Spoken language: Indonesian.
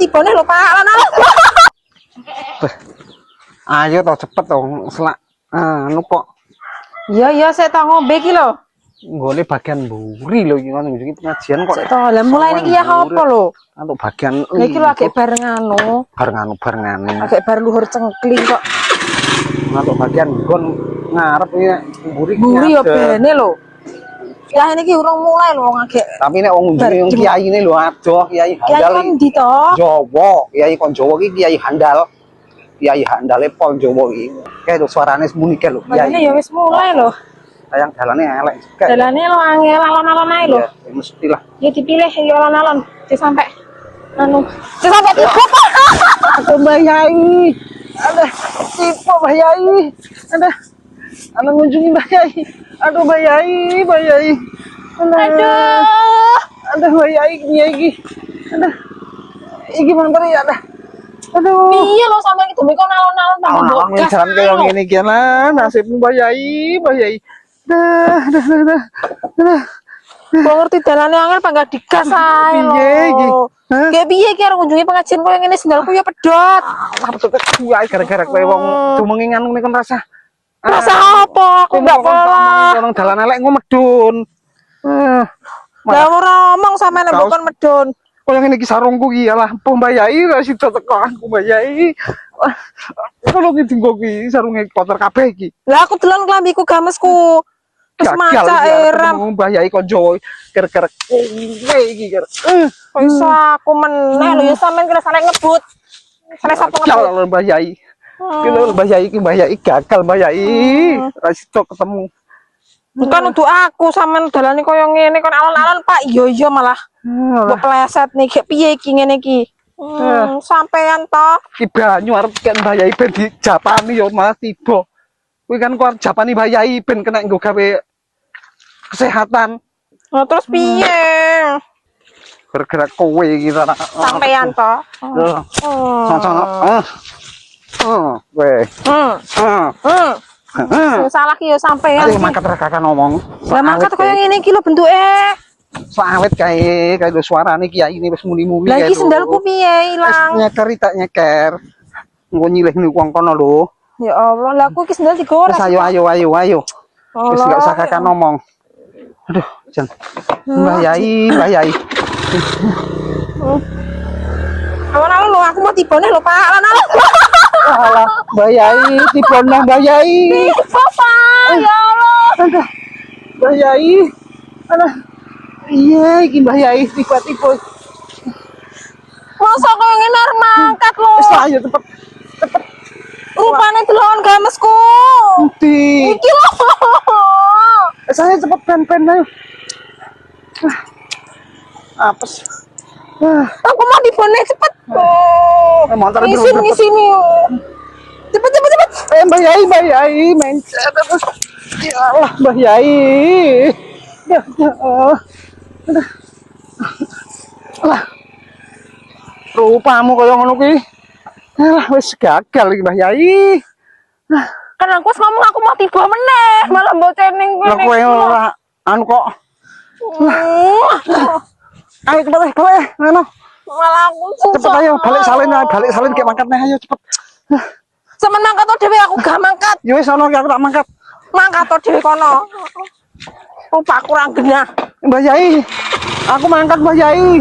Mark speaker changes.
Speaker 1: tibane lho, Pak. Lan.
Speaker 2: Ayo toh cepet dong, selak anu kok
Speaker 1: Iya, saya tak ngombe iki lho.
Speaker 2: nggone bagian mburi lho iki ngono iki pengajian kok.
Speaker 1: Sik to, lah mulai niki ya apa lho?
Speaker 2: Untuk bagian
Speaker 1: Lah iki lho agek bareng anu.
Speaker 2: barengan.
Speaker 1: Agek bar luhur cengkling kok.
Speaker 2: Untuk bagian gon ngarep iki mburi
Speaker 1: Mburi ya bene lho. Ya ini ki urung mulai lho wong agek.
Speaker 2: Tapi nek wong ngunjungi kiai ini lho adoh kiai
Speaker 1: Kiai
Speaker 2: handal.
Speaker 1: kon ndi to?
Speaker 2: Jawa, kiai kon Jawa iki kiai handal. Kiai handale pol Jawa iki. Kayak suarane muni ke lho kiai.
Speaker 1: Ini ya wis mulai lho.
Speaker 2: Sayang dalane elek.
Speaker 1: Dalane lo angel alon-alon ae lho.
Speaker 2: Ya mesti lah.
Speaker 1: Ya dipilih ya alon-alon. Sampai anu. Sampai tipu.
Speaker 2: Aduh Mbah Yai. Ada tipu Mbah Yai. Ada ngunjungi Mbah Yai. Aduh Mbah Yai, Mbah Yai. Aduh Mbah Yai iki. Aduh. Iki montor ya ada. Aduh.
Speaker 1: Iya lo sampai itu kon alon-alon tambah
Speaker 2: Alon
Speaker 1: bogas.
Speaker 2: jalan kayak ngene iki lah nasibmu Mbah Yai, Mbah Yai. Dah.
Speaker 1: Kok ngerti dalane angel apa enggak digas ae lho.
Speaker 2: Piye iki?
Speaker 1: Kayak piye iki arep ngunjungi pengajian koyo ngene sendalku ya pedot.
Speaker 2: Lah betul kuwi gara-gara kowe wong dumengi nganu kon rasa.
Speaker 1: Rasa apa? Aku enggak pola.
Speaker 2: Orang dalan elek ngomedun.
Speaker 1: Lah ora omong sampe nek bukan medun.
Speaker 2: Kok yang ini ki sarungku ki alah Mbah Yai ra sida teko aku Mbah Yai. Kalau ki dinggo ki sarunge kotor kabeh iki.
Speaker 1: Lah aku delon klambiku gamesku. Wis maca eram.
Speaker 2: Mbah Yai kon Jawa ker-ker kowe iki ker.
Speaker 1: Kok iso aku meneh lho ya sampean kira sampe ngebut. Sampe sapa ngebut.
Speaker 2: Kalau Mbah Yai. Ki lho Mbah Yai ki Mbah Yai gagal Mbah Yai. Ra sida ketemu.
Speaker 1: Bukan untuk aku sampean dalane koyo ngene kon alon-alon Pak. Iya malah. Mbok pleset nih kayak piye iki ngene iki. Sampean to.
Speaker 2: Ki banyu arep kek Mbah Yai ben dijapani ya malah tiba. Kuwi kan kok japani Mbah Yai ben kena nggo gawe kesehatan.
Speaker 1: Nah, terus piye?
Speaker 2: Bergerak kowe iki ta.
Speaker 1: Sampean to.
Speaker 2: Kowe.
Speaker 1: Sing salah ki ya sampean.
Speaker 2: Ayo mangkat kakak ngomong.
Speaker 1: Lah mangkat koyo ngene iki lho bentuke.
Speaker 2: Soawet kae suarane kiai ini wis muni-muni.
Speaker 1: Lah iki sendalku piye ilang?
Speaker 2: Nyeker tak nyeker. Engko nyilih niku wong kono lho.
Speaker 1: Ya Allah, lah aku iki sendal digores.
Speaker 2: Wis ayo. Wis gak usah kakak ngomong. Aduh, jan. Mbah Yai.
Speaker 1: Alon-alon lho aku mau tibone lho Pak. Alon-alon.
Speaker 2: Alah, Mbah Yai, tibon nang Mbah Yai.
Speaker 1: Papa, ya Allah.
Speaker 2: Aduh. Mbah Yai. Aduh. Iya, iki Mbah Yai tiba-tiba.
Speaker 1: Masa koyo ngene arep mangkat lho.
Speaker 2: Wis ayo cepet.
Speaker 1: Rupane delon gamesku.
Speaker 2: Di.
Speaker 1: Iki lho.
Speaker 2: Saya cepet pen ayo. Apes.
Speaker 1: Aku mau dibone cepet.
Speaker 2: Motor
Speaker 1: Di sini. Cepet.
Speaker 2: Mbah Yai mencet terus. Ya Allah, Mbah Yai. Ya Allah. Alah. Rupamu kaya ngono kuwi. Alah wis gagal iki Mbah Yai.
Speaker 1: Kan aku wis ngomong aku mau tiba meneh, malah bocening
Speaker 2: Lah kowe ora anu kok. Ayo cepet kowe, ngono.
Speaker 1: Malah aku
Speaker 2: Cepet ayo balik salin kayak mangkat ayo cepet.
Speaker 1: Semen mangkat to dhewe aku gak mangkat.
Speaker 2: Ya wis ono aku tak mangkat.
Speaker 1: Mangkat to dhewe kono. Rupa kurang genah.
Speaker 2: Mbah Yai. Aku mangkat Mbah Yai.